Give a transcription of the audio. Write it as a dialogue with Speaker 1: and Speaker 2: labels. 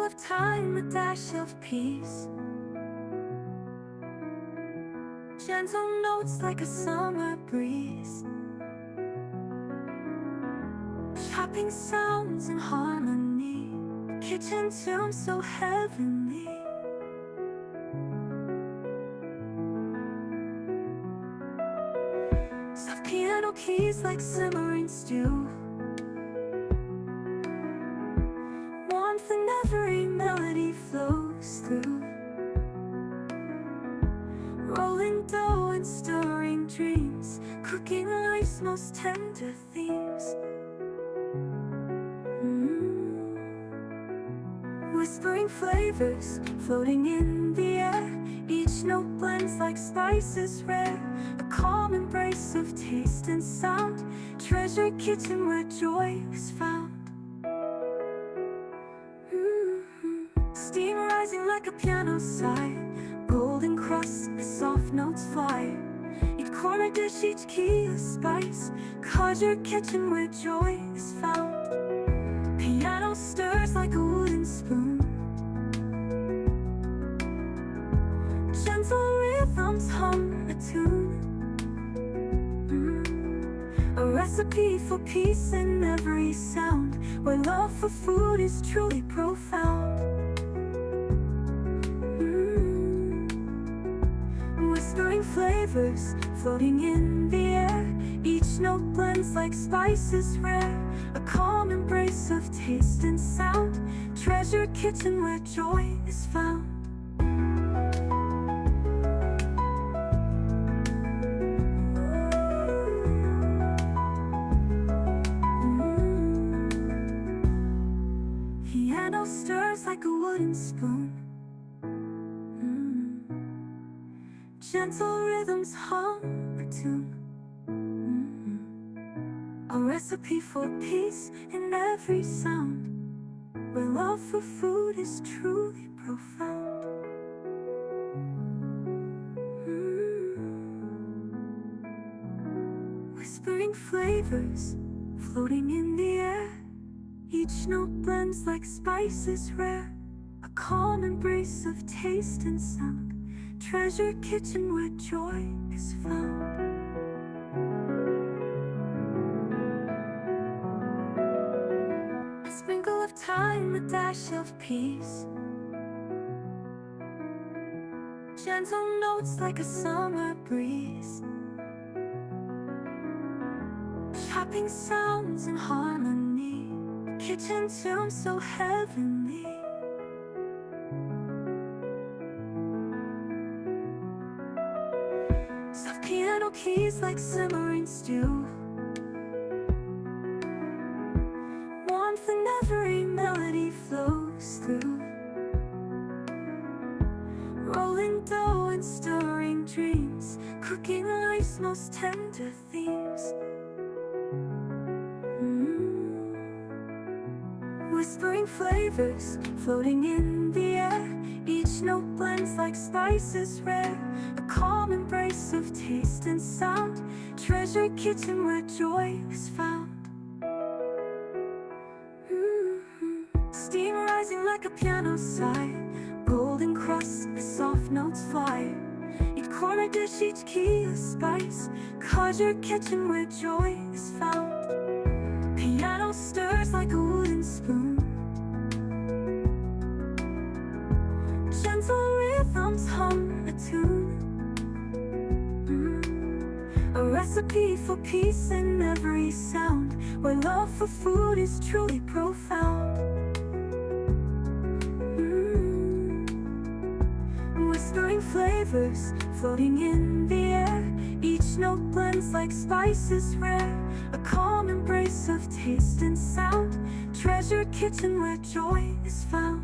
Speaker 1: of time, a dash of peace. Gentle notes like a summer breeze. Chopping sounds in harmony. Kitchen tune so heavenly. Soft piano keys like simmering stew. Warmth in every melody flows through. Rolling dough and stirring dreams. Cooking life's most tender themes. Whispering flavors floating in the air. Each note blends like spices rare. A calm embrace of taste and sound. Treasure kitchen where joy is found. Steam rising like a piano sigh. Golden crust, the soft notes fly. Each corner dish, each key a spice. Conjure kitchen where joy is found. Piano stirs like a wooden spoon. Gentle rhythms hum a tune. A recipe for peace in every sound. Where love for food is truly profound. Whispering flavors floating in the air. Each note blends like spices rare. A calm embrace of taste and sound. Treasure kitchen where joy is found. Piano stirs like a wooden spoon. Gentle rhythms hum a tune. A recipe for peace in every sound. Where love for food is truly profound. Whispering flavors floating in the air. Each note blends like spices rare. A calm embrace of taste and sound. Treasure kitchen where joy is found. A sprinkle of time, a dash of peace. Gentle notes like a summer breeze. Chopping sounds in harmony. Kitchen tune so heavenly. Soft piano keys like simmering stew. Warmth in every melody flows through. Rolling dough and stirring dreams. Cooking life's most tender themes. Whispering flavors floating in the air. Each note blends like spices rare. A calm embrace of taste and sound. Treasure kitchen where joy is found. Steam rising like a piano sigh. Golden crust, the soft notes fly. Each corner dish, each key a spice. Conjure kitchen where joy is found. Piano stirs like a wooden spoon. Gentle rhythms hum a tune. A recipe for peace in every sound. Where love for food is truly profound. Whispering flavors floating in the air. Each note blends like spices rare. A calm embrace of taste and sound. Treasure kitchen where joy is found.